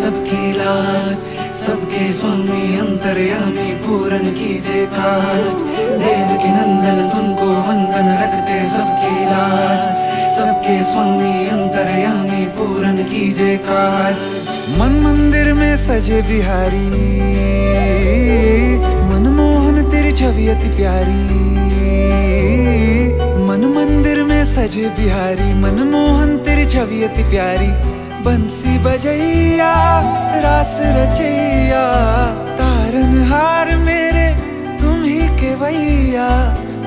सबकी लाज, सबके स्वामी अंतर्यामी पूरन कीजिए काज। देवकी नंदन तुमको वंदन रखते सबकी लाज, सबके स्वामी अंतर्यामी पूरन कीजिए काज। मन मंदिर में सजे बिहारी, मनमोहन तेरी छवि अति प्यारी। मन मंदिर में सजे बिहारी, मनमोहन तेरी छवि अति प्यारी। बंसी बजैया रास रचैया, तारनहार मेरे तुम ही के वैया।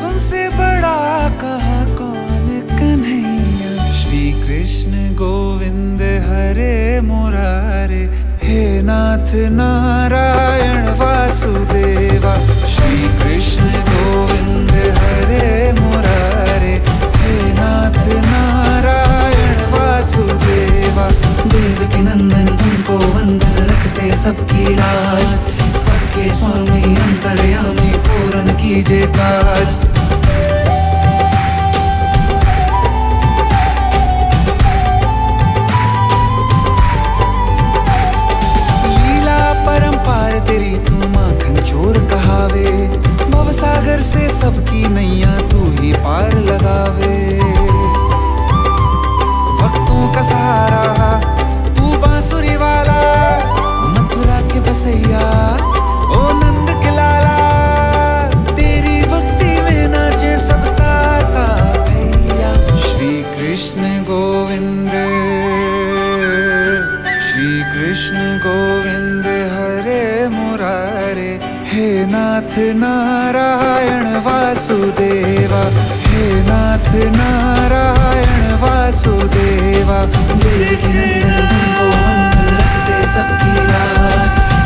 तुमसे बड़ा कहाँ कौन कन्हैया। श्री कृष्ण गोविंद हरे मुरारे, हे नाथ नारायण वासुदेवा। श्री कृष्ण गोविंद हरे मुरारे, हे नाथ नारायण वासुदेवा। देवकी नंदन तुमको वंदन रखते सबकी लाज, सबके स्वामी अंतर्यामी पूरन कीजिए काज। परंपार तेरी तू माखन चोर कहावे, भवसागर से सबकी नैया तू ही पार लगावे। भक्तों का सहारा तू बांसुरी वाला, मथुरा के बसैया ओ नंद के लाला। तेरी भक्ति में नाचे सब ताता भैया। श्री कृष्ण गोविंद, श्री कृष्ण गोविंद हरे मुरारे, हे नाथ नारायण वासुदेवा। हे नाथ नारायण वासुदेवा। देवकी नंदन तुमको वंदन रखते सबकी लाज,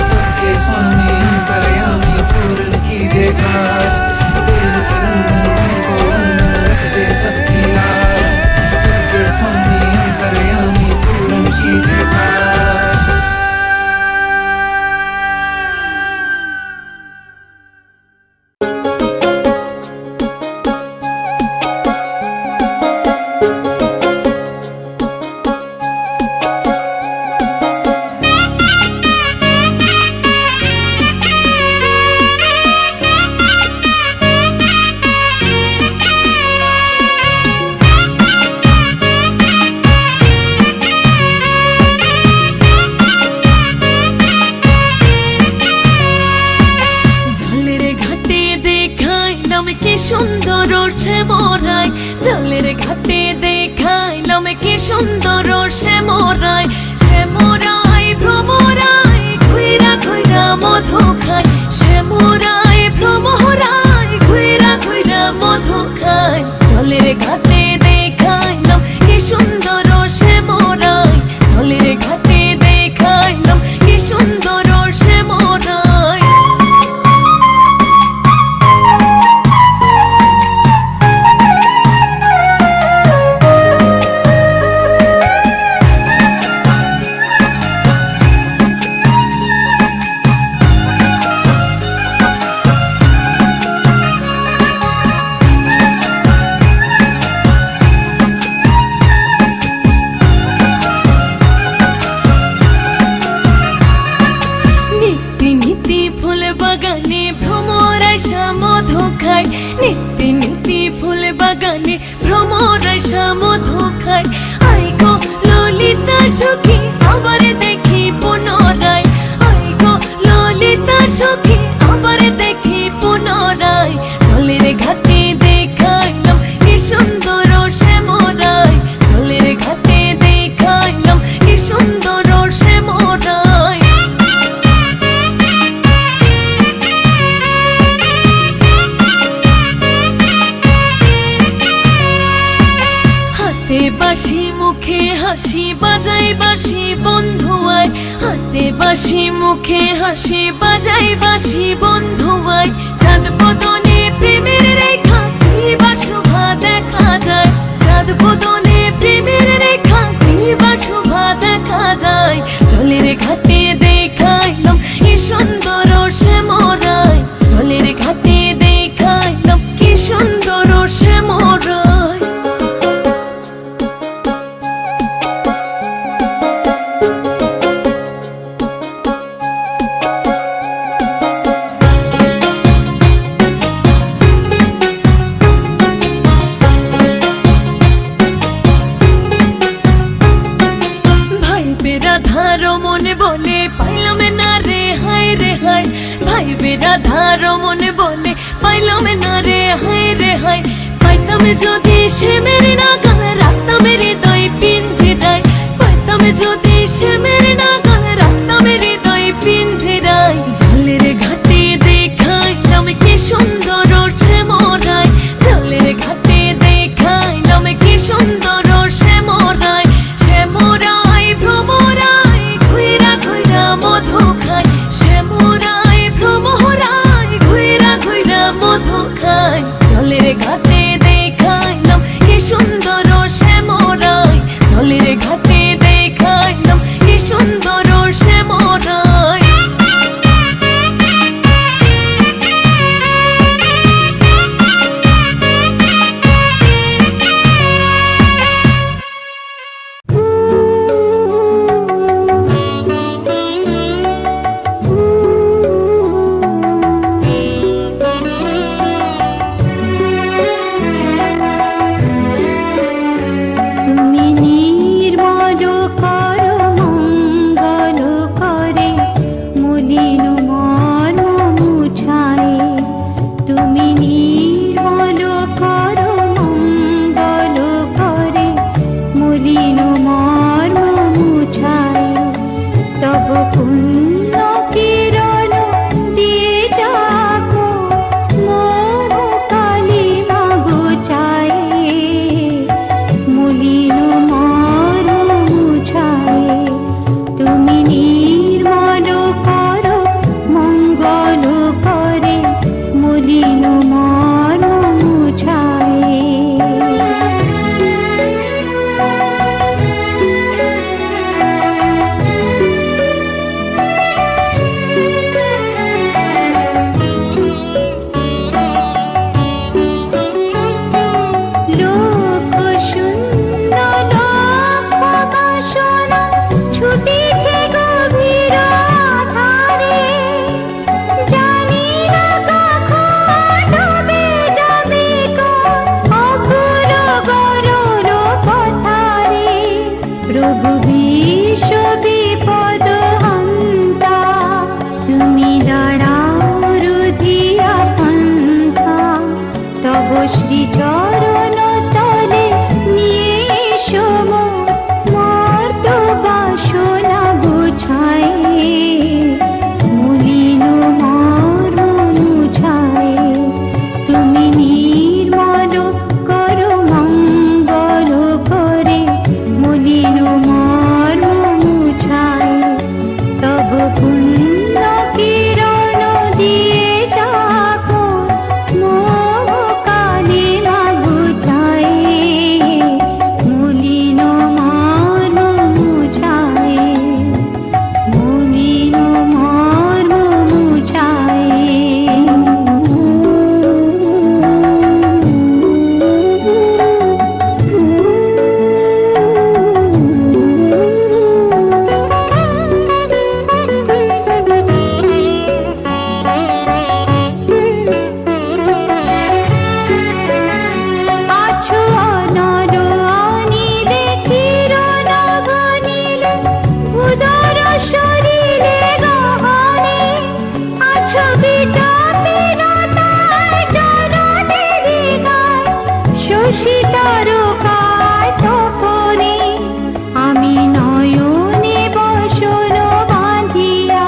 सबके स्वामी अंतर्यामी पूर्ण कीजिए काज। देवकी नंदन तुमको वंदन रखते सबकी लाज, सबके स्वामी अंतर्यामी पूर्ण कीजिए काज। সুন্দর শ্যামরাই, জলের ঘাটে দেখাইলাম কি সুন্দর শ্যামরাই। শ্যামরাই ভ্রমরাই ঘুইরা ঘুইরা মধু খায়, শ্যামরাই ভ্রমরাই ঘুইরা ঘুইরা মধু খায়। জলের ঘাটে দেখাইলাম কি সুন্দর শ্যামরাই, জলের ঘাটে দেখাইলাম কি সুন্দর শ্যামরাই। নিত্যি নিত্যি ফুল বাগানে ভ্রমরাইসা মধু খায়। আই গো ললিতা সখী আবার দেখি পুনরায়, আই গো ললিতা সখী আবার দেখি পুনরায়। জলের ঘাটে দেখাইলাম কি সুন্দর শ্যামরাই, জলের ঘাটে দেখাইলাম কি সুন্দর শ্যামরাই। বাঁশি মুখে হাসি বাজাই বাঁশি বন্ধু আয়, হাতে বাঁশি মুখে হাসি বাজাই বাঁশি বন্ধু আয়। চাঁদ বদনে প্রেমের রেখা কিবা শোভা দেখা যায়, চাঁদ বদনে প্রেমের রেখা কিবা শোভা দেখা যায়। জলের ঘাটে দেখাইলাম কি সুন্দর শ্যামরাই, জলের ঘাটে দেখাইলাম কি সুন্দর শ্যামরাই। আধার মনে বলে পাইলাম না রে হায় রে হায়, পাইতাম যদি সে মেরে নাগাল রাখতাম হৃদয় পিঞ্জিরায়, পাইতাম যদি সে মেরে নাগাল রাখতাম হৃদয় পিঞ্জিরায়। জলের ঘাটে দেখাইলাম কি সুন্দর সে মোরায়, জলের ঘাটে দেখাইলাম কি সুন্দর সে মোরায়, সে মোরায় ভ্রমরায় ঘুইরা ঘুইরা মধু খায়, সে মোরায় ভ্রমরায় ঘুইরা ঘুইরা মধু খায়। জলের ঘাটে দেখাইলাম কি সুন্দর সে মোরায়, জলের ঘাটে দেখাইলাম কি সুন্দর সে মোরায়। তুমি নির্মল কর মঙ্গল করে মলিন মন মুছায়ে, তুমি নির্মল কর মঙ্গল করে মলিন মন মুছায়ে, তব পুণ্য কিরণ দিয়ে যাবো মোহ কালিমা ঘুচায়ে, মলিন মন মুছায়ে। তুমি নির্মল কর মঙ্গল করে মলিন মন মুছায়ে। লোক শূন্য লোক বাসনা ছুটিছে গভীর আধারে, জানি না কখন ডুবে যাবে কোন অঘোর গরল পথারে। প্রভু বিশ্ব বিপদ হন্তা, তুমি দাঁড়াও রুধিয়া পন্থা, তব শ্রীচরণ তলে নিয়ে এসো মোর মর্ত বাসনা বুঝায়ে, মলিন মন মুছায়ে। তুমি নির্মল কর মঙ্গল করে মলিন মন মুছায়ে, তব পুণ্য কিরণ দিয়ে যাবো মোহ কালিমা ঘুচায়ে, মলিন মন মুছায়ে, মলিন মন মুছায়ে। আছো অনর অনিলে চিরনবনীলে উদর শরীরে গহনে, আছো বিটপিলতায় জননেরি গায়, শশী তারকায় তপনে। আমি নয়নে বসন বাঁধিয়া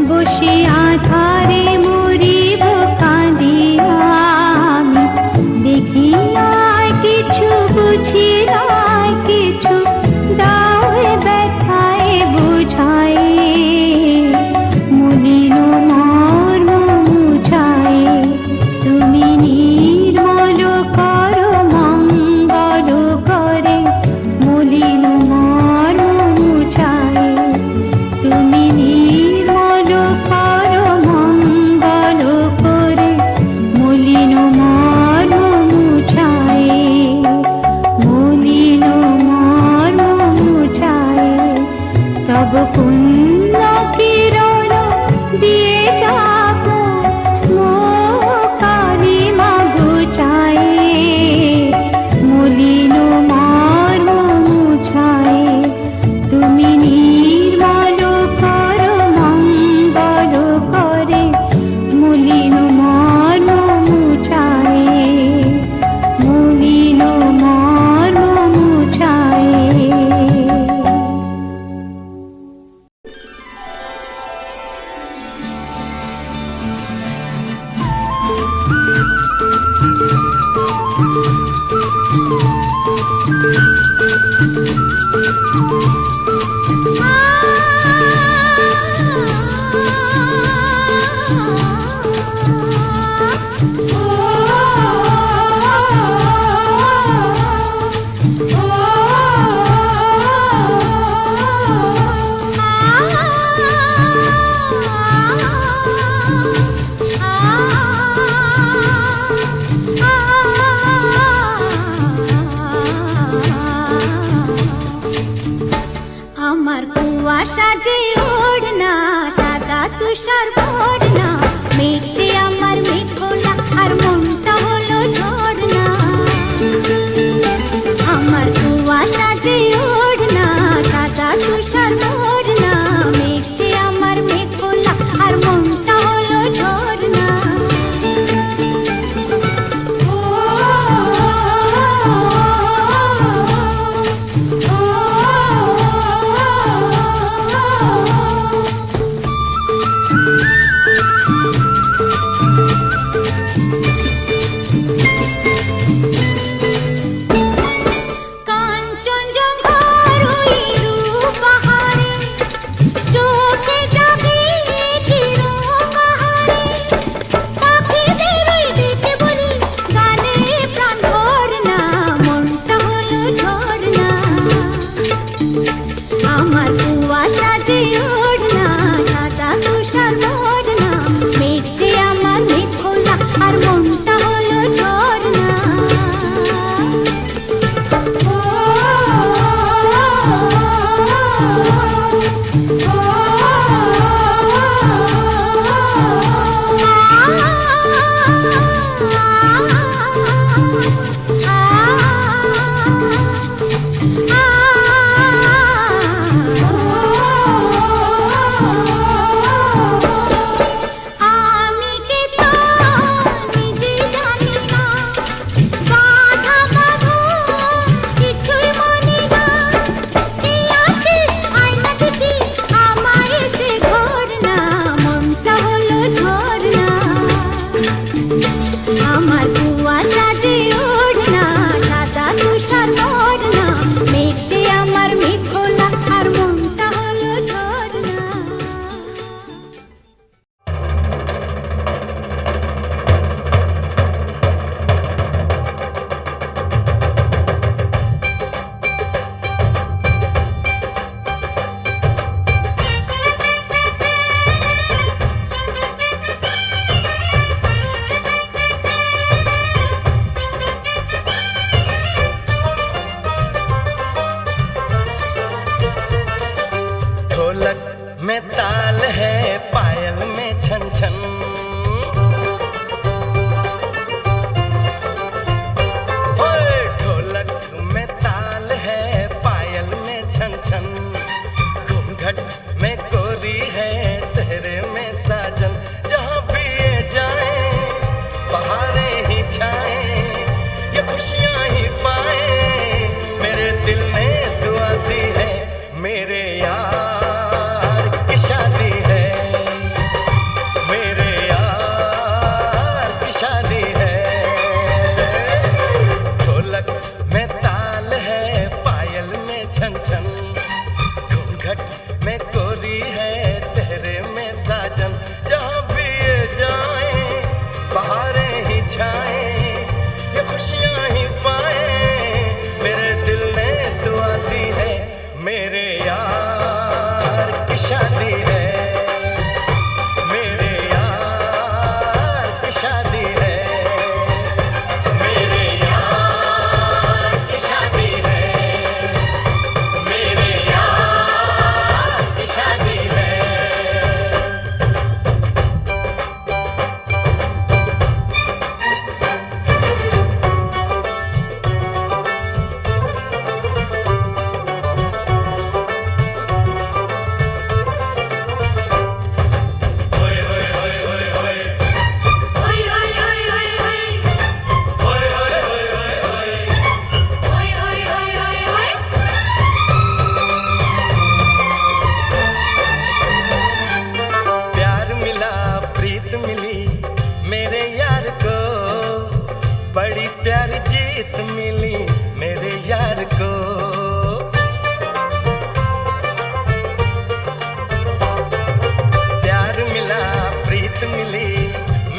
বসে আধারে মরিব কাঁদিয়া, আমি দেখি নাই কিছু বুঝি নাই কিছু, দাও ব্যথায় বুঝায়ে, মলিন মন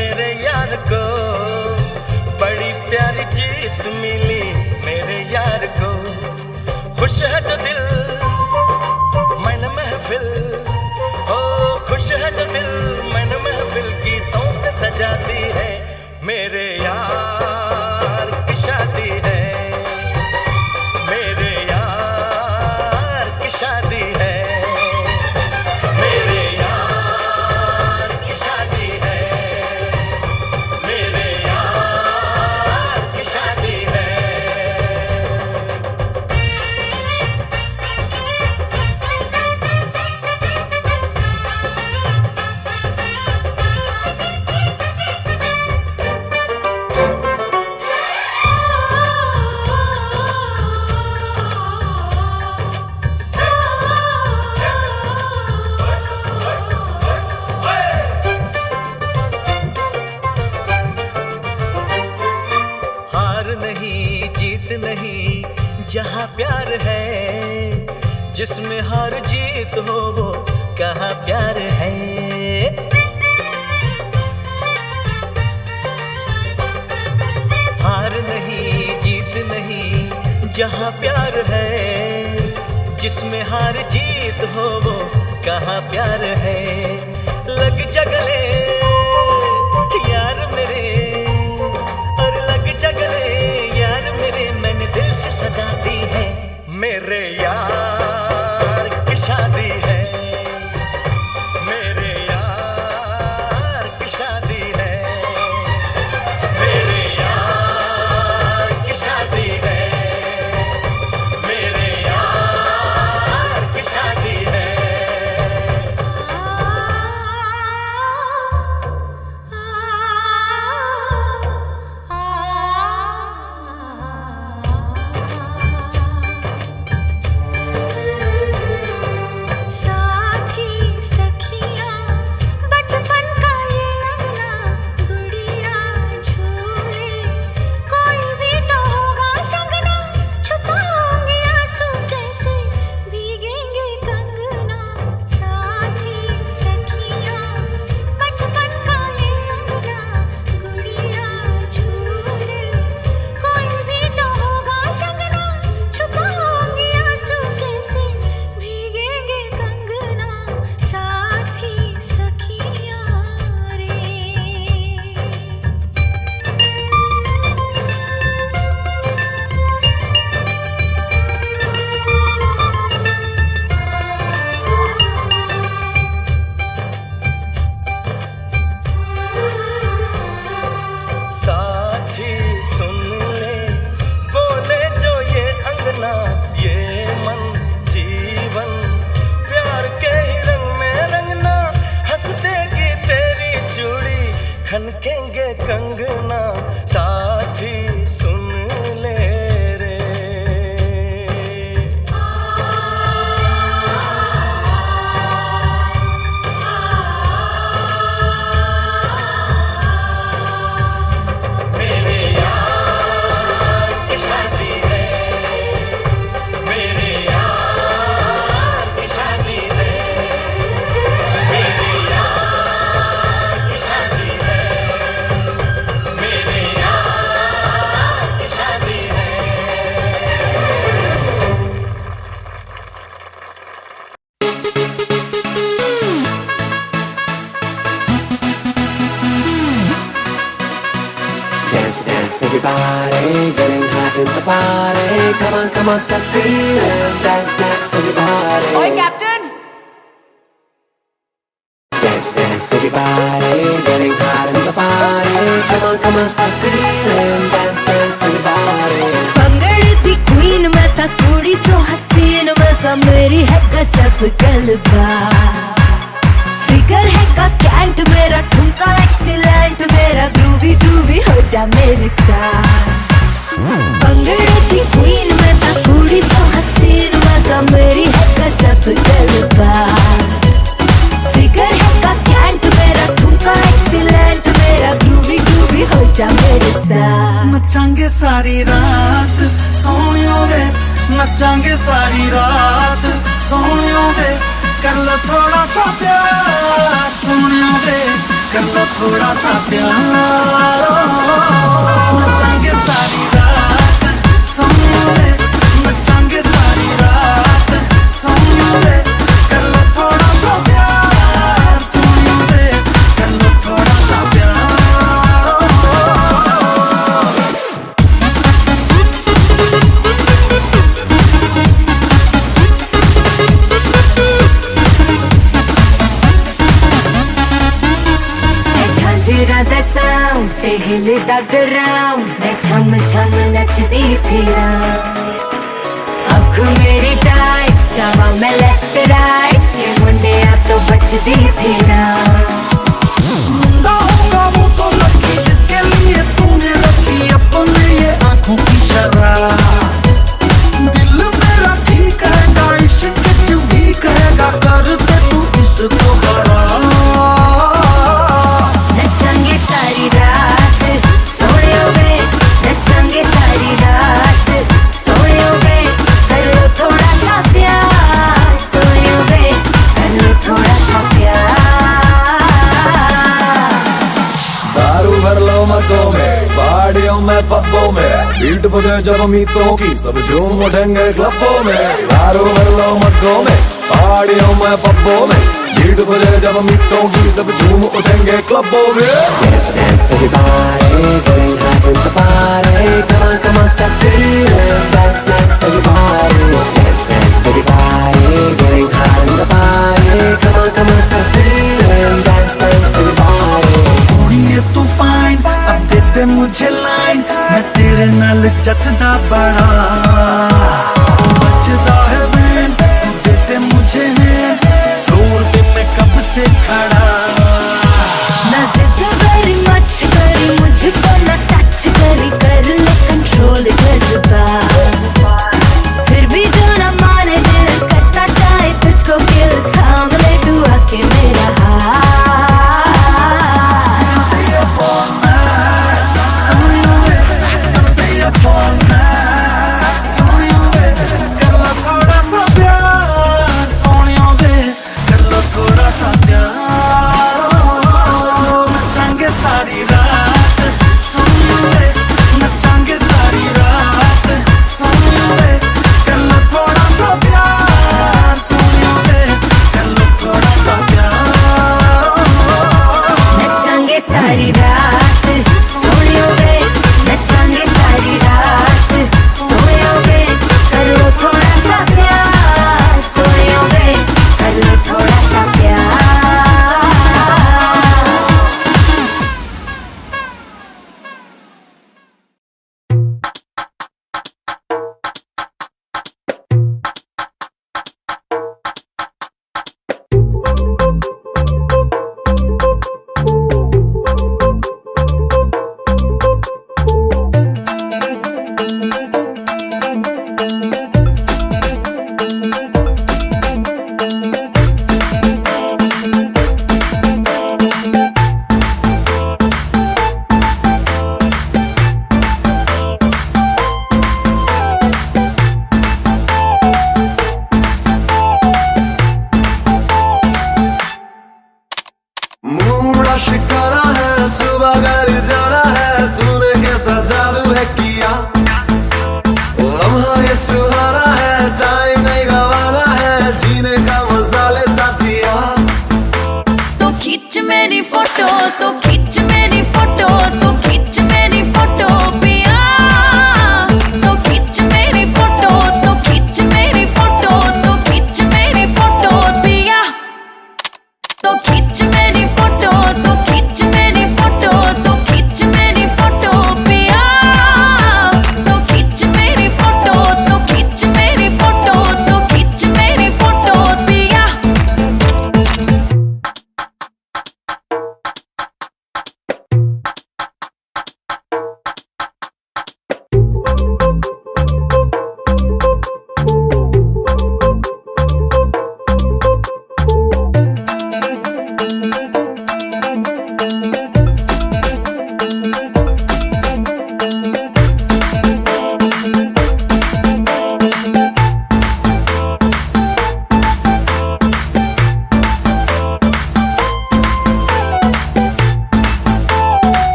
मेरे यार को, बड़ी प्यारी जीत मिली मेरे यार को। खुश है जो दिल मन महफिल, ओ खुश है जो दिल मन महफिल, गीतों से सजाती है मेरे यार की शादी है, मेरे यार की शादी है, मेरे यार की शादी है, मेरे यार की शादी है। जहाँ प्यार है, जिसमें हार जीत हो वो कहाँ प्यार है। हार नहीं जीत नहीं जहाँ प्यार है, जिसमें हार जीत हो वो कहाँ प्यार है। लग जगले यार मेरे, और लग जगले यार मेरे, मैंने दिल से सजा दी है मेरे यार की शादी है, मेरे यार की शादी है, मेरे यार की शादी है, मेरे यार की शादी है। खनकेंगे कंगना साथी सुन ले रे। मेरे यार की शादी है, मेरे यार की शादी है, मेरे यार की शादी है, मेरे यार की शादी है। Dance, dance, everybody, getting hot in the party. Come on, start feeling. Dance, dance, everybody. Oi, Captain! Dance, dance, everybody, getting hot in the party. Come on, start feeling. Dance, dance, everybody. भंगड़े the queen मैं था, कुड़ी सो हसीन मैं था, मेरी है गजब गलबा। फिगर है का कैंट मेरा, ठुमका एक्सीलेंट मेरा, ग्रूवी ग्रूवी हो जा मेरे साथ। भंगड़े दी क्वीन मैं था, कुड़ी सो हसीन मैं था, मेरी है गजब गलबा। फिगर है का कैंट मेरा, ठुमका एक्सीलेंट मेरा, ग्रूवी ग्रूवी हो जा मेरे साथ। नचांगे सारी रात सोनियो वे, नचांगे सारी रात सोनियो वे, कर लो थोड़ा सा प्यार सोनिया वे कर लो थोड़ा सा प्यार नचाएंगे सारी रात सोनिया वे नचाएंगे सारी रात सोनिया वे कर लो थोड़ा सा प्यार सोनिया वे कर लो थोड़ा सा प्यार झांझरा दा साउंड ते हिलदा ग्राउंड मैं छम छम नचदी फिरां अख मेरी टाइट चावा मैं लेफ्ट राइट ये मुंडिया तो बचदी फिरां मुंडा होगा वो तो लकी जिसके लिए तूने रखी अपने ये आंखों की शराब दिल मेरा ठीक है इश्क च वीक है कर दे तू इसको खराब नचांगे सारी रात सोयो वे नचांगे सारी रात सोयो वे कर लो थोड़ा सा प्यार सोयो वे कर लो थोड़ा सा प्यार दारू भर लो मग्गों में पहाड़ियों में पब्बों में बीट बजे जब मीतों की सब झूम उठेंगे क्लबों में दारू भर लो मग्गों में पहाड़ियों में पब्बों में बीट बजे जब मीतों की सब झूम उठेंगे क्लबों में Dance, dance, everybody, getting hot in the party. Come on, start feeling. Dance, dance, everybody. Dance, dance, everybody, getting hot in the party. Come on, start feeling. Dance, dance, everybody. कुड़िए तू fine अब दे दे मुझे line मैं तेरे नाल जचदा बड़ा बचदा है band तू दे दे मुझे हैंड फ्लोर पे मैं कब से खड़ा ना जिद वेरी मच करी मुझको ना टच करी कर ले कंट्रोल जज्बा फिर भी जो ना माने दिल करता चाहे तुझको किल थाम ले तू आके मेरा हाथ Stay up all night, Sonia वे, gonna stay up all night, Sonia वे, कर लो थोड़ा सा प्यार, सोनिया वे, कर लो थोड़ा सा प्यार, नचाएंगे सारी रात, सोनिया वे, नचाएंगे सारी रात, सोनिया वे, कर लो थोड़ा सा प्यार, सोनिया वे, कर लो थोड़ा सा प्यार. नचांगे सारी रात सोनियो वे नचांगे सारी रात सोनियो वे कर लो थोड़ा सा प्यार सोनियो वे कर लो थोड़ा सा प्यार मूड शिकारा है सुबह घर जाना है तूने कैसा जादू है किया लम्हा ये सुहाना है टाइम नहीं गवाना है जीने का मजा ले साथिया तो खींच मेरी फोटो तो खींच मेरी फोटो तो खींच मेरी फोटो पिया तो खींच मेरी फोटो तो खींच मेरी फोटो तो खींच मेरी फोटो पिया तो खींच मेरी फोटो तो खींच मेरी फोटो तो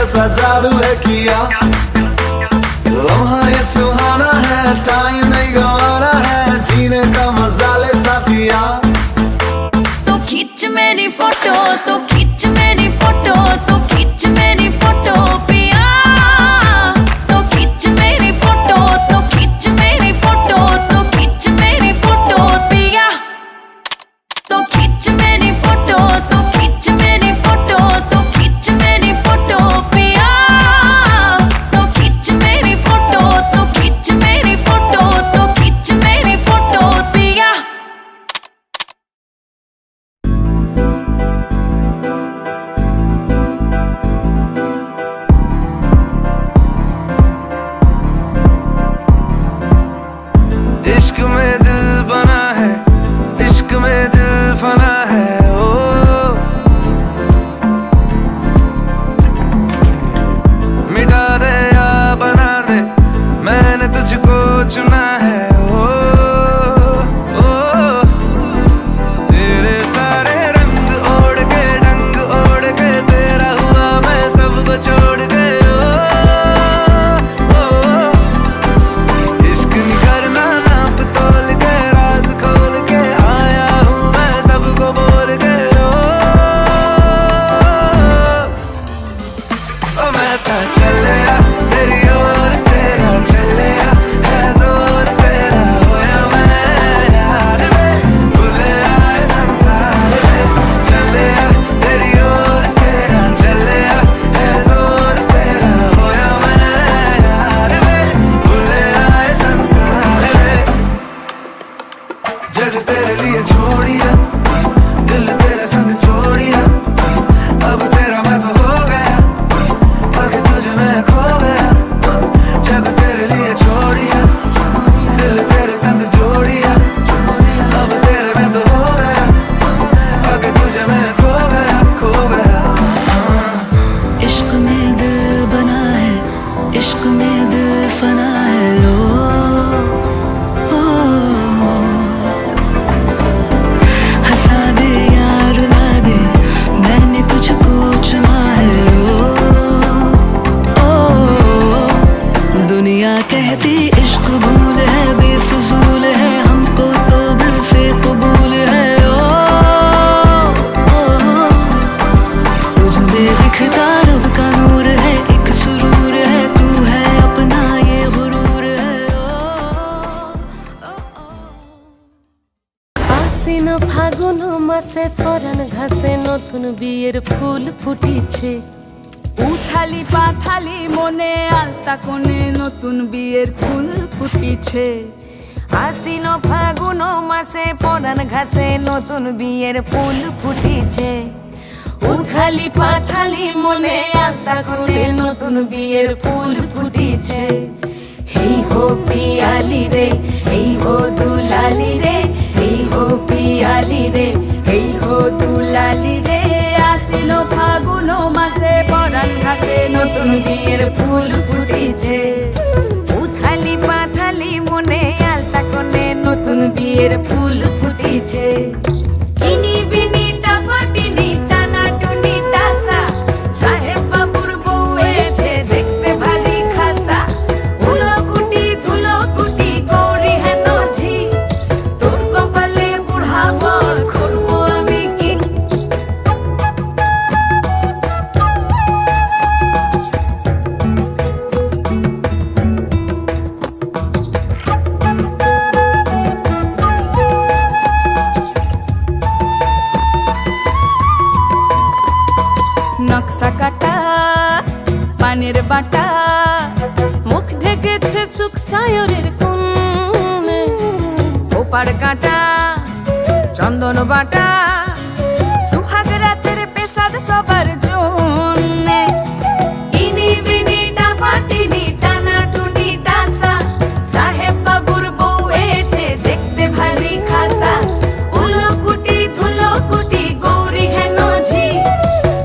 कैसा जादू है किया, लम्हा ये सुहाना है, टाइम नहीं गवाना है, जीने का मजा ले साथिया। तो खींच मेरी फोटो, तो खींच मेरी फोटो, तो खींच मेरी फोटो पिया। तो खींच मेरी फोटो, तो खींच मेरी फोटो, तो खींच मेरी फोटो पिया। तो खींच मेरी फोटो, तो खींच मेरी फोटो, तो खींच मेरी फोटो पिया। तो खींच मेरी फोटो, तो खींच मेरी फोटो, तो खींच मेरी फोटो पिया। इश्क में दिल बना है, इश्क में दिल फना है, ओ मिटा दे या बना दे, मैंने तुझको चुना है, ओ तेरे सारे रंग ओढ़ के, डंग ओढ़ के, तेरा हुआ मैं सबको छोड़ के, इश्क नहीं करना नाप तोल के, राज खोल के आया हूँ मैं सबको बोल के, ओ मैं तो चलिया तेरी ओर, तेरा चलिया है जोर, तेरा होया मैं यार में, भूले आए संसार में, चलिया तेरी ओर, तेरा चलिया है जोर, तेरा होया मैं यार में, भूले आए संसार में। जग तेरे लिए छोड़िया, दिल तेरे संग जोड़िया, अब तेरा मैं तो हो गया, आगे तुझे मैं खो गया। जग तेरे लिए छोड़िया, दिल तेरे संग जोड़िया, अब तेरे मैं तो हो गया, आगे तुझे मैं खो गया, खो गया। इश्क में दिल बना है, इश्क में दिल फना है, ओ हंसा दे या रुला दे, मैंने तुझको चुना है, ओ दुनिया कहती इश्क भूल है, बेफजूल है, हमको तो दिल से कबूल है, तुझ में दिखता रब का नूर है, एक सुरूर है, तू है अपना ये गुरूर है, आसिन फागुन मासे পরান ঘাসে নতুন বিয়ের ফুল ফুটিছে। উথালি পাথালি মনে আলতা কোণে নতুন বিয়ের ফুল ফুটিছে। আশ্বিন ফাগুন মাসে পরান ঘাসে নতুন বিয়ের ফুল ফুটিছে। উথালি পাথালি মনে আলতা কোণে নতুন বিয়ের ফুল ফুটিছে। এই হো পিয়ালি রে, এই হো দুলালি রে, এই হো পিয়ালি রে, এই হো দুলালি রে। আশ্বিন ফাগুন মাসে পরান ঘাসে নতুন বিয়ের ফুল ফুটিছে। উথালি পাথালি মনে আলতা কোণে নতুন বিয়ের ফুল ফুটিছে। ইনি বিনি টাপাটিনি টানা টুনি টাসা, সাহেব বাবুর বউ এসে দেখতে ভারী খাসা। উলকুটি ধুলকুটি গৌরী হেন ঝি, তোর কপালে বুড়া বর করবো আমি কি। নকশা কাটা পানের বাটা, মুখ ঢেকেছে সুখ সায়রের কোণে। ওপার কাটা চন্দন বাটা, সুহাগ রাতের পেশাদ সবার জন্যে। ইনি বিনি টাপাটিনি টানা টুনি টাসা, সাহেব বাবুর বউ এসে দেখতে ভারী খাসা। উলকুটি ধুলকুটি গৌরী হেন ঝি,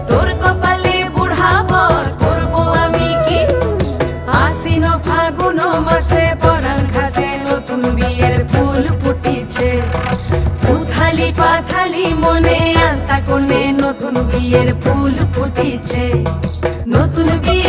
তোর কপালে বুড়া বর করবো আমি কি। আশ্বিন ফাগুন মাসে পরান ঘাসে নতুন বিয়ের ফুল ফুটিছে। উথালি পাথালি মনে আলতা কোণে নতুন বিয়ের ফুল ফুটিছে। নতুন বিয়ে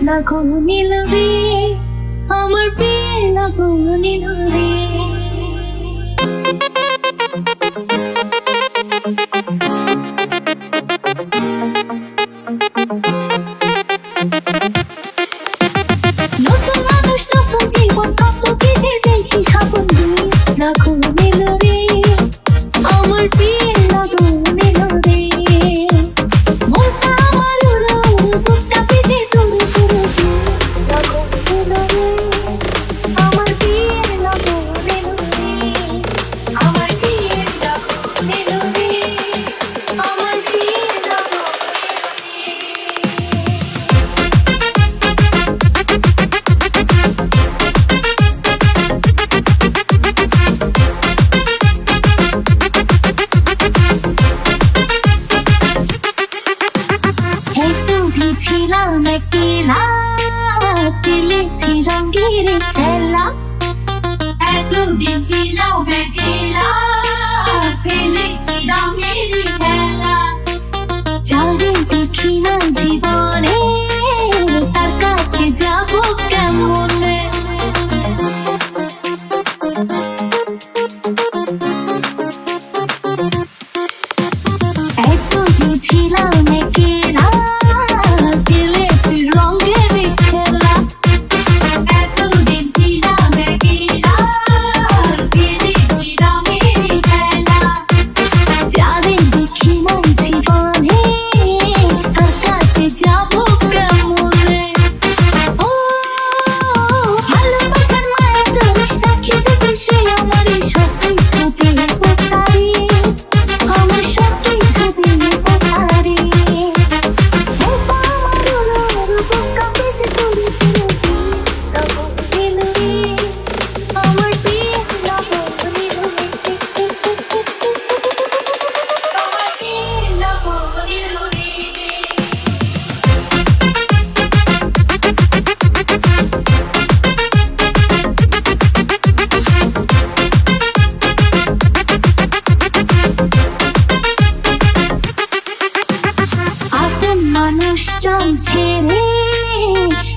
লাগো নীল রে, আমার বিয়ে লাগো নীল রে। নতুন মানুষ নতুন জীবন কত কিছু দেখি স্বপ্ন দিয়ে লাগো নীল রে, আমার বিয়ে লাগো নীল রে। মনটা আমার উড়ো উড়ো বুকটা ভিজে তুড়ু তুড়ু লাগো নীল রে, আমার বিয়ে লাগো নীল রে, আমার বিয়ে লাগো নীল রে, আমার বিয়ে লাগো ছিলাম একলা, খেলেছি রঙের খেলা। এতদিন ছিলাম একলা, খেলেছি রঙের খেলা। যারে দেখি না জীবনে তার কাছে যাবো কেমনে। এতদিন ছিলাম একলা, খেলেছি রঙের খেলা। এতদিন ছিলাম একলা, খেলেছি রঙের খেলা। যারে দেখি না জীবনে তার কাছে যাবো কেমনে। ও ভালোবাসার মায়া ধরে রাখি যদি সে আমার সব কিছু দিয়ে তারি, আমার সব কিছু দিয়ে তারি। আমার বিয়ে লাগো নীল রে, আমার বিয়ে লাগো নীল রে। আপন মানুষজন ছেড়ে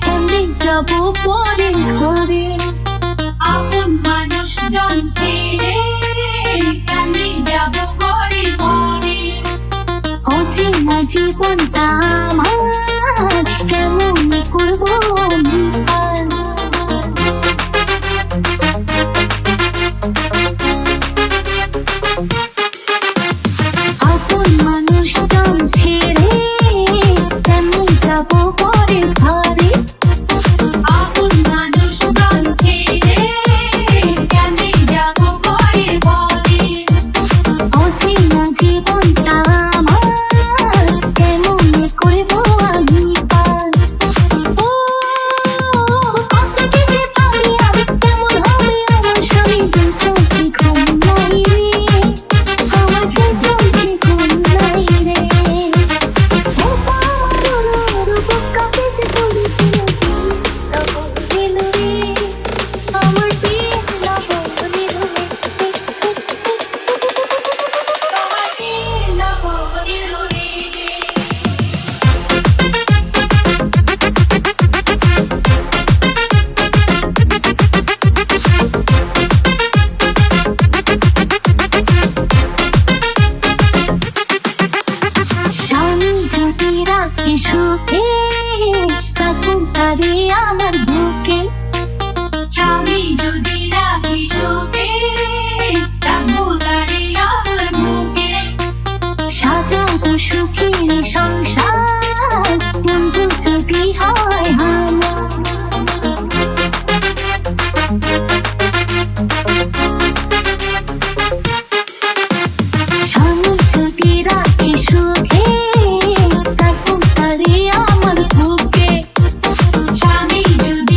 কেমনে যাবো পরের ঘরে। আপন মানুষজন ছেড়ে কেমনে যাবো পরের ঘরে। অচেনা জীবনটা আমার কেমন করবো আমি পার। আপন মানুষজন ছেড়ে কেমনে যাবো পরের ঘরে। আপন মানুষজন ছেড়ে কেমনে যাবো পরের ঘরে। অচেনা জীবনটা আমার কেমন করবো আমি পার। ও কত কিছু পারি আমি, কেমন হবে আমার স্বামী যে চোখে ঘুম নাই রে, আমার যে চোখে ঘুম নাই রে। ও আমার উড়ো উড়ো বুকটা ভিজে তুড়ু তুড়ু লাগো নীল রে, আমার বিয়ে লাগো নীল রে, আমার বিয়ে লাগো নীল রে। স্বামী যদি রাখি সুখে থাকুক তারে আমার বুকে। স্বামী যদি রাখি সুখে থাকুক তারে আমার বুকে। সাজাবো সুখের সংসার বন্ধু যদি হয় আমার। স্বামী যদি রাখি সুখে থাকুক তারে আমার বুকে। স্বামী যদি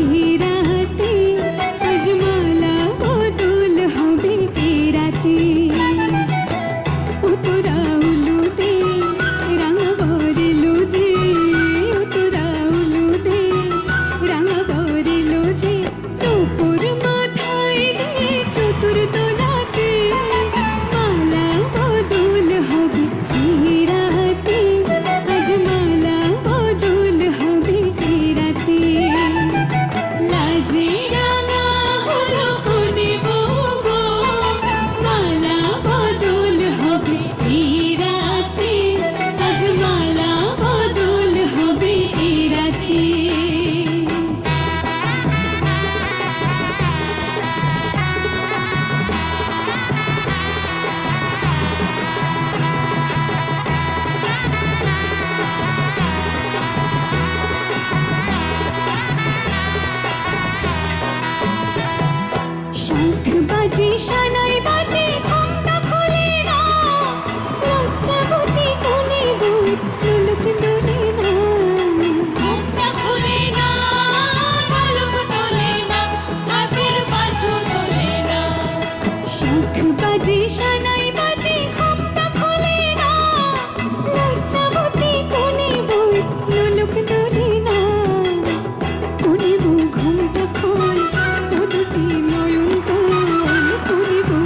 এই রাতে আজ মালা বদল হবে এই রাতে ও তোরা উলু দে রাঙা বরিলো যে ও তোরা উলু দে রাঙা বরিলো যে তোর মাথায় দিয়ে চতুর দোলাতে মালা বদল হবে এই রাতে আজ মালা বদল হবে এই রাতে লাজে রাঙা হলো কোনে বউ গো মালা বদল হবে এই রাতে আজ মালা বদল হবে এই রাতে শঙ্খ বাজে সানাই বাজে ঘুমটা খোলে না লজ্জাবতী কোনে বউ লোলক দোলে না ঘুমটা খোলে না লোলক দোলে না হাতের বাজু দোলে না শঙ্খ বাজে সানাই বাজে ঘুমটা খোলে না লজ্জাবতী কোনে বউ লোলক দোলে না কোনে বউ ঘুমটা খোল ও দুটি নয়ন তোল কোনে বউ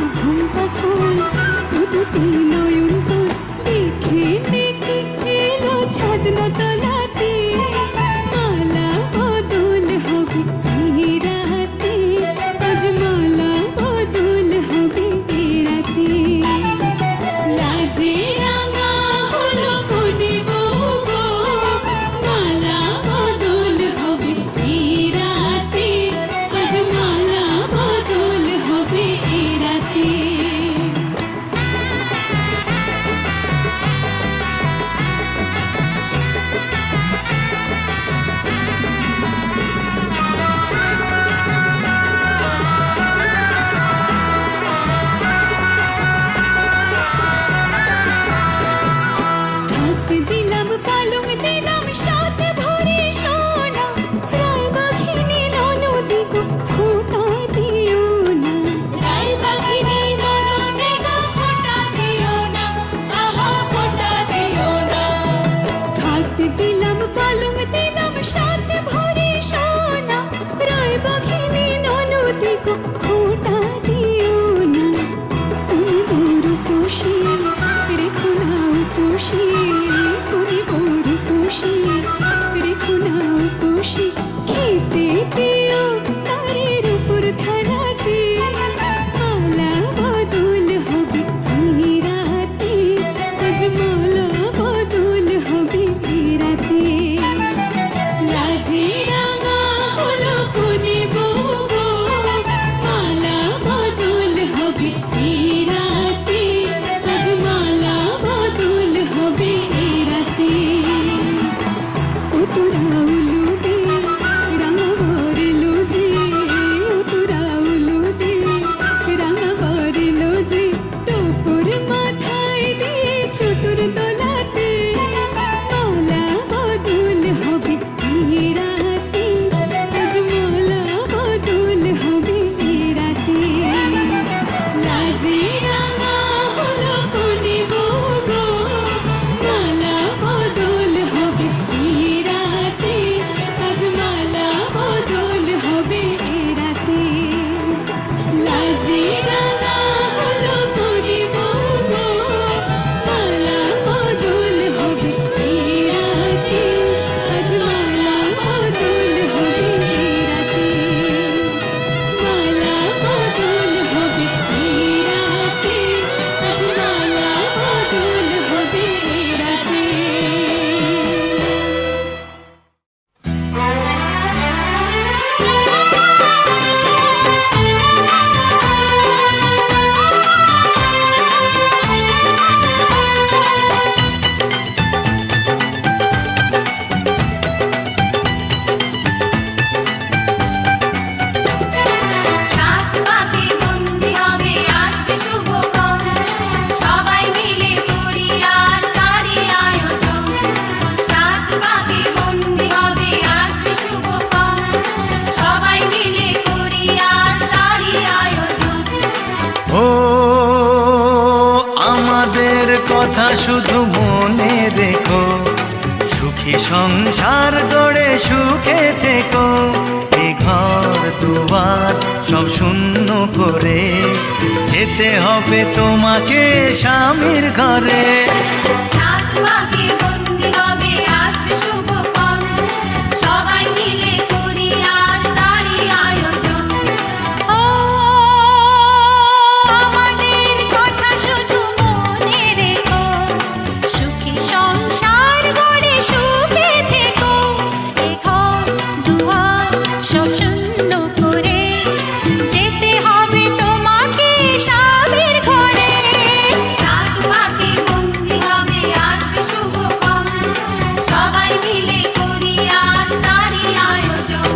শুধু মনে রেখো, সুখী সংসার গড়ে সুখে থেকো। এ ঘর দুয়ার সব শূন্য করে যেতে হবে তোমাকে স্বামীর ঘরে। সাত পাকে বন্দি হবে আসবে শুভক্ষণ, সবাই মিলে করি আজ তারই আয়োজন। ও আমাদের কথা শুধু মনে রেখো, সুখী সংসার গড়ে সুখে থেকো। এ ঘর দুয়ার সব শূন্য করে যেতে হবে তোমাকে স্বামীর ঘরে। সাত পাকে বন্দি হবে আসবে শুভক্ষণ, সবাই মিলে করি আজ তারই আয়োজন।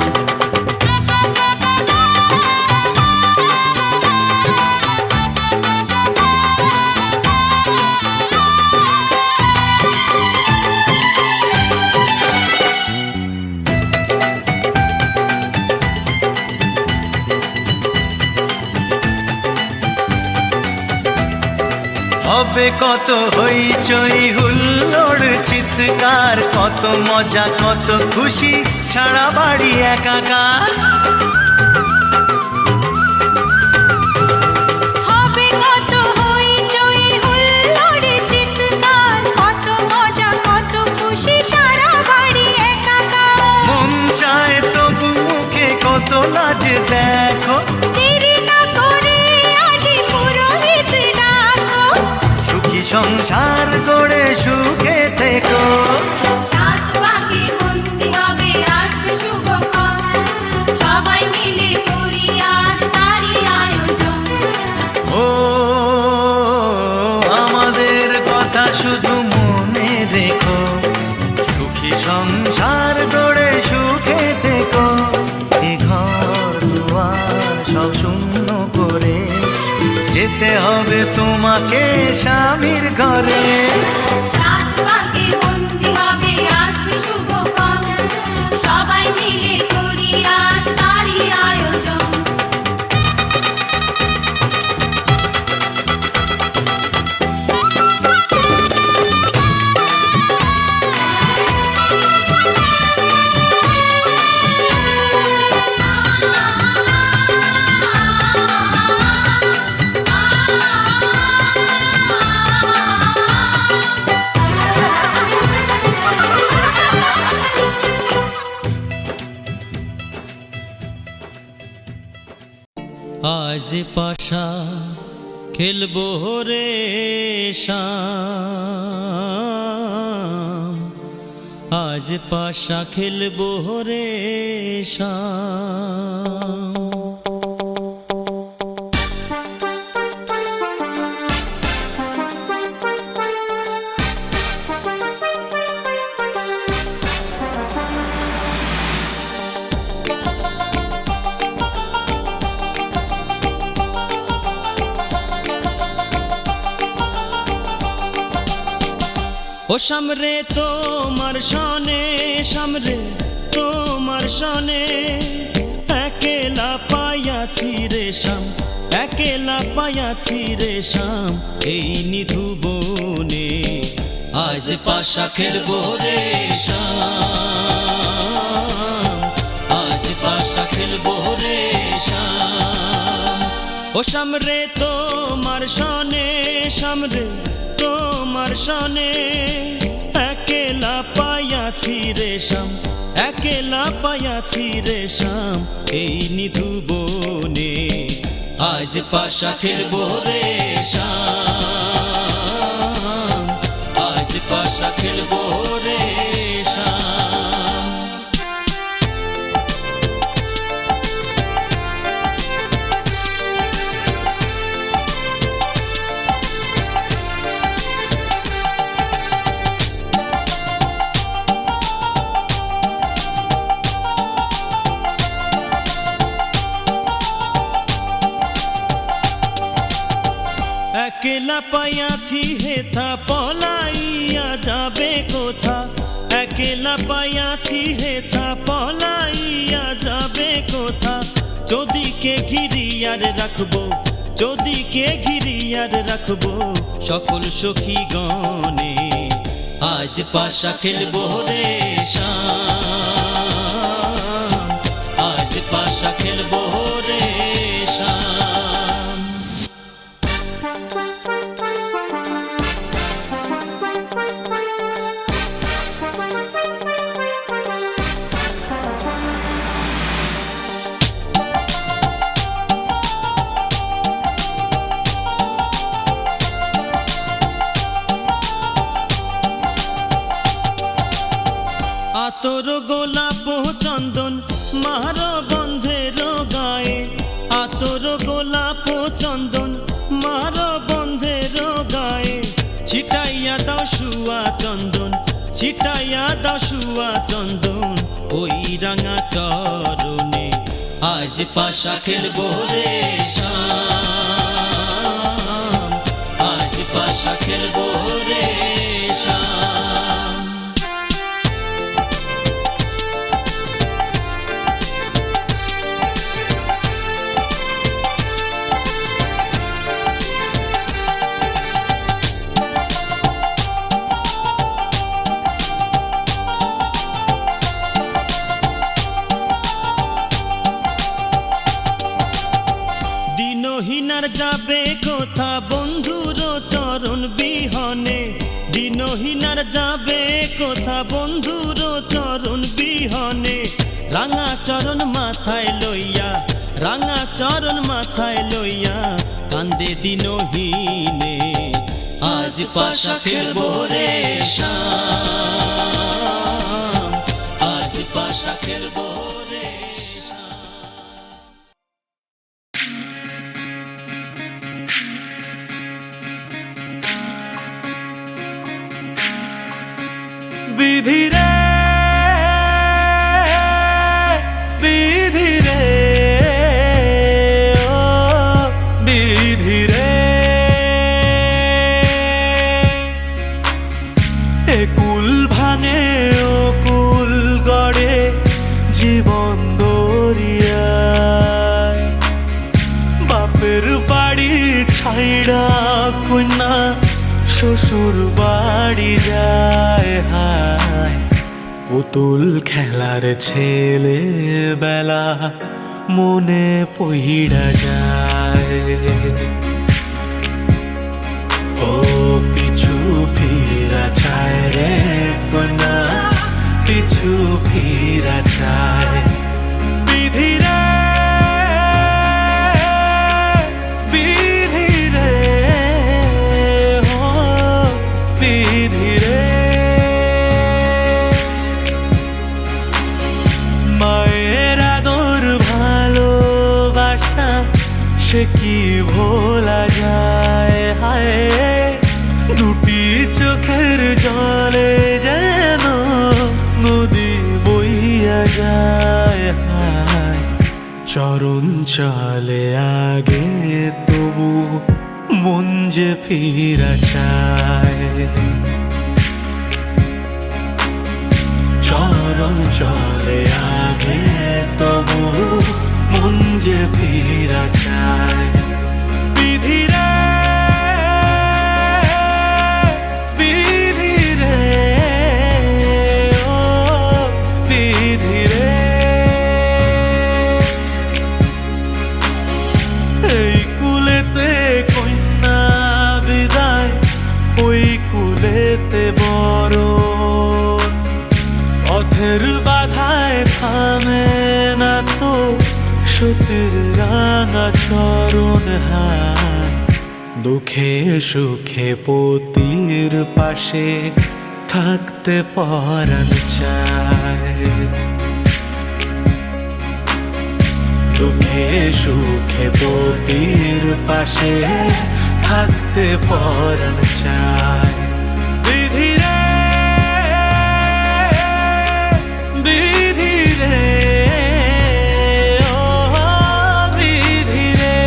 হবে কত হইচই হুল্লোড় চিৎকার, কত মজা কত খুশি সারা বাড়ি একাকার। হবে কত হইচই হুল্লোড় চিৎকার, কত মজা কত খুশি সারা বাড়ি একাকার। মন চায় তবু মুখে কত লাজ দেখো, দেরি না করে আজই পুরোহিত ডাকো। সুখী সংসার গড়ে সুখে থেকো। সাত পাকে বন্দি হবে আসবে শুভক্ষণ, সবাই মিলে করি আজ তারই আয়োজন। ও আমাদের কথা শুধু মনে রেখো, সুখী সংসার গড়ে সুখে থেকো। এ ঘর দুয়ার সব শূন্য করে যেতে হবে তোমাকে স্বামীর ঘরে। সাত পাকে বন্দি হবে আসবে শুভক্ষণ, সবাই মিলে করি আজ তারই আয়োজন। আজ পাশা খেলবো রে শাম, আজ পাশা খেলবো রে শাম। ও সামরে তোমার সনে, সামরে তোমার সনে, একেলা পায়াছি রে শাম, একেলা পায়াছি রে শাম এই নিধু বনে। আজ পাশা খেলবো রে শাম, আজ পাশা খেলবো রে শাম। ও সামরে তোমার সনে, সামরে তোমার সনে, একেলা পায়াছি রে শাম, একেলা পায়াছি রে শাম এই নিধু বনে। আজ পাশা খেলবো রে শাম, আজ পাশা খেলবো রে শাম। একেলা পায়াছি হেথা পলাইয়া যাবে কোথা, একেলা পায়াছি হেথা পলাইয়া যাবে কোথা। যদিকে ঘিরিয়ার রাখবো, যদি কে ঘিরিয়ার রাখবো সকল সখী গণে আজ পাশা খেলবো রে শাম আজ পাশা খেলবো রে শাম আতর গোলাপ চন্দন মার বন্ধের গায়ে আতর গোলাপ চন্দন মার বন্ধের গায়ে ছিটাইয়া দাও শুয়া চন্দন ছিটাইয়া দাও শুয়া চন্দন ওই রাঙা চরণে আজ পাশা খেলবো রে শাম আজ পাশা খেলবো রে শাম দিনহীনার যাবে কোথা বন্ধুর চরণ বিহনে দিনহীনার যাবে কোথা বন্ধুর চরণ বিহনে রাঙা চরণ মাথায় লইয়া রাঙা চরণ মাথায় লইয়া কান্দে দিনহীনে আজ পাশা খেলবো রে শাম আজ পাশা খেলবো রে শাম বিধি রে বিধি রে ও বিধি রে এ কুল ভাঙে ও কুল গড়ে জীবন দরিয়ায় বাপের বাড়ি ছাইড়া কন্যা শ্বশুর বাড়ি যায় হায় পুতুল খেলার ছেলে বেলা মনে পইড়া যায় ও পিছু ফিরা চায় রে কন্যা পিছু ফিরা চায় বিধি রে বিধি রে ও বিধি রে মায়ের আদর ভালোবাসা সে কি ভোলা যায় হায় দুটি চোখের জলে যেন নদী বইয়া যায় হায় চরণ চলে আগে তবু মন যে ফিরা চায় চরণ চলে আগে তবু মন যে ফিরা চায় বিধি রে বিধি রে ও বিধি রে এই কুলেতে কন্যা বিদায় ওই কুলেতে বড় পথের বাধায় থামে না তো সতীর রাঙা চরণ হায় দুঃখে সুখে পতির পাশে থাকতে পরাণ চায় দুঃখে সুখে পতির পাশে থাকতে পরাণ চায় বিধি রে বিধি রে ও বিধি রে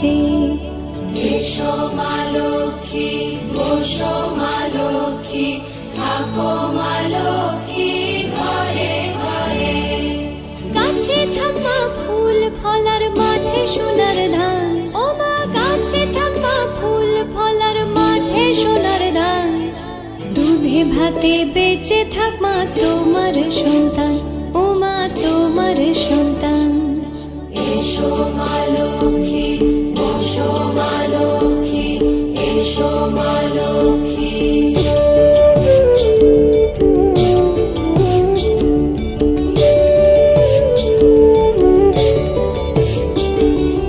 ঘরে। এসো মা লক্ষ্মী, বসো মা লক্ষ্মী, থাকো মা লক্ষ্মী ঘরে ঘরে। গাছে থাকা ফুল ফলার মাঠে সোনার ধান, ও মা গাছে থাকা ফুল ফলার মাঠে সোনার ধান। দুধে ভাতে বেঁচে থাক মা তোমার সন্তান, ও মা তোমার সন্তান। এসো মা লক্ষ্মী, বসো মা লক্ষ্মী, এসো মা লক্ষ্মী।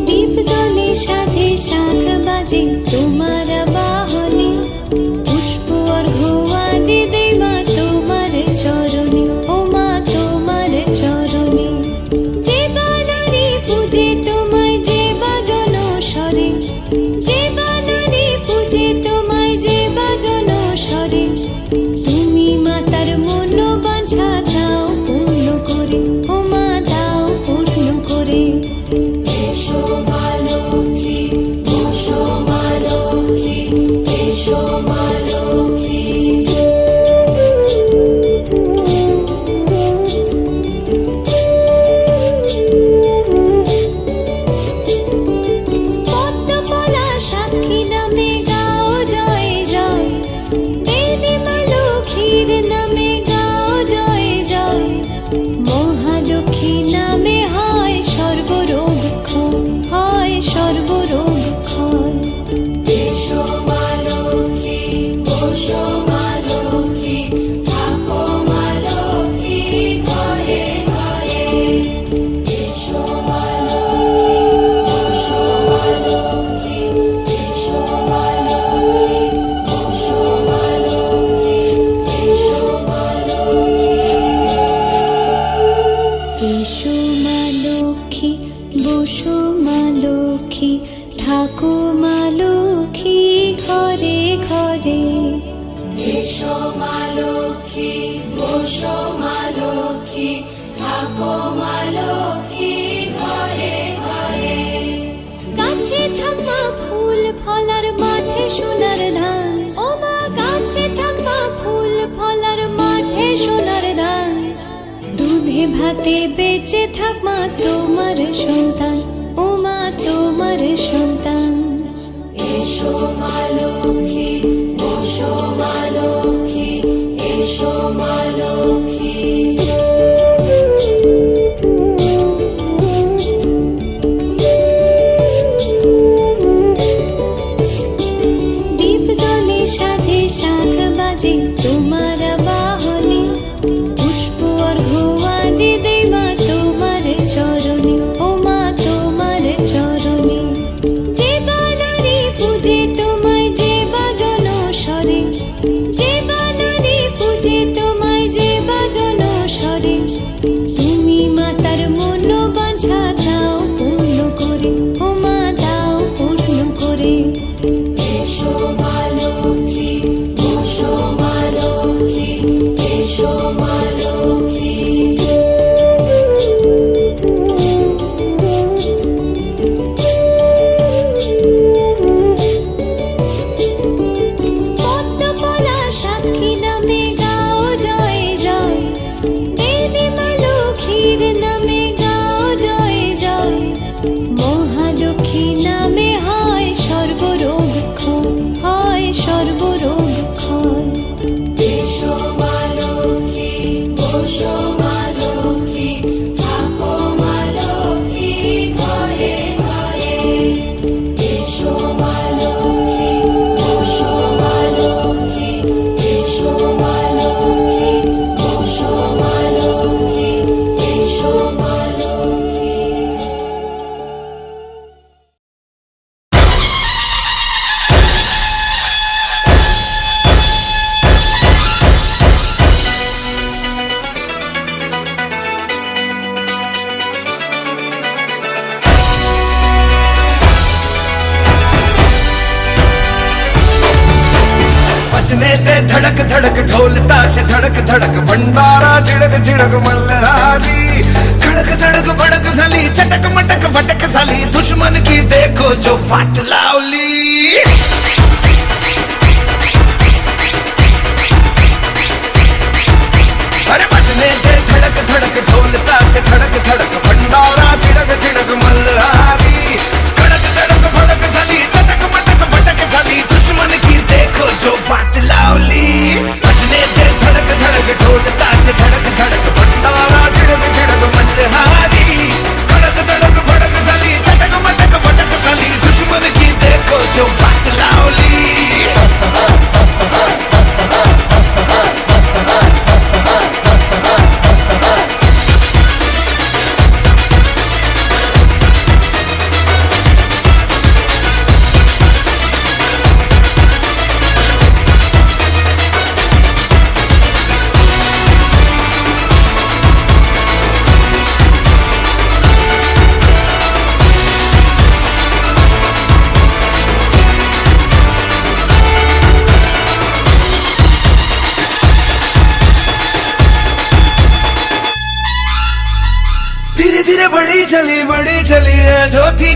দীপ জ্বলে সাজে শাখ বাজে তোমার বাহনে, পুষ্প অর্ঘ্য আদি দেই মা তোমার চরণে, ও মা তোমার চরণে। যে বানারি পূজে তোমায় যে বাজন স্বরে, যে বানারি পূজে তোমায় যে বাজন স্বরে। তুমি মাতার মন বাঞ্ছা দাও পূর্ণ করে, ও মা দাও পূর্ণ করে। এসো মা লক্ষ্মী, বসো মা লক্ষ্মী, এসো মা লক্ষ্মী। পদ্মপলা সাক্ষী নামে গাও জয় জয়, দেবী মা লক্ষ্মীর নামে গাও জয় জয়। মহালক্ষ্মী নামে হয় সর্বরোগ ক্ষয়, হয় সর্বরোগ ক্ষয়। এসো মা লক্ষ্মী, বসো মা লক্ষ্মী, থাকো মা লক্ষ্মী ঘরে ঘরে। এসো মা লক্ষ্মী, বসো মা লক্ষ্মী, এসো মা লক্ষ্মী, বসো মা লক্ষ্মী, এসো মা লক্ষ্মী। এসো মা লক্ষ্মী, বসো মা লক্ষ্মী, থাকো মা লক্ষ্মী ঘরে ঘরে। এসো মা লক্ষ্মী, বসো মা লক্ষ্মী, থাকো মা লক্ষ্মী ঘরে ঘরে। গাছে থাকা ফুল ফলার মাঠে সোনার ধান, ও মা গাছে থাকা ফুল ফলার মাঠে সোনার ধান। দুধে ভাতে বেঁচে থাক মা তোমার সন্তান, ও মা তোমার সন্তান। এসো মা লক্ষ্মী, বসো মা লক্ষ্মী, এসো মা লক্ষ্মী। দীপ জ্বলে সাজে শাখ বাজে তোমার বাহনে, পুষ্প অর্ঘ্য আদি দেই মা তোমার চরণে, ও মা তোমার চরণে। যে বানারি পূজে তোমায় যে বাজন স্বরে, যে বানারি পূজে তোমায় যে বাজন স্বরে। তুমি মাতার মন বাঞ্ছা দাও পূর্ণ করে, ও মা দাও পূর্ণ করে। এসো মা লক্ষ্মী, বসো মা লক্ষ্মী, এসো মা লক্ষ্মী। পদ্মপলা সাক্ষী নামে গাও জয় জয়, দেবী মা লক্ষ্মীর নামে গাও জয় জয়। মহালক্ষ্মী নামে হয় সর্বরোগ ক্ষয়, হয় সর্বরোগ ক্ষয়। এসো মা লক্ষ্মী, বসো মা লক্ষ্মী, থাকো মা লক্ষ্মী ঘরে ঘরে। এসো মা লক্ষ্মী, বসো মা লক্ষ্মী, এসো মা লক্ষ্মী, বসো মা লক্ষ্মী, এসো মা লক্ষ্মী। बजने ते धड़क धड़क ढोल ताश धड़क धड़क भंडारा झिड़क झिड़क मल्हारी खड़ धड़क धड़क भड़क झाली चटक मटक फटक झाली दुश्मन की देखो जो फाट लावली अरे बजने दे धड़क धड़क ढोल ताश धड़क धड़क भंडारा छिड़क छिड़क मल्हारी धड़क धड़क भड़क झाली चटक मटक फटक झाली दुश्मन की देखो जो फाट लावली बजने दे धड़क धड़क ढोल ताश धड़क धड़क भंडारा छिड़क छिड़क मल्हारी धड़क धड़क भड़क झाली चटक मटक फटक झाली दुश्मन की देखो जो फाट लावली धीरे धीरे बड़ी चली है जो थी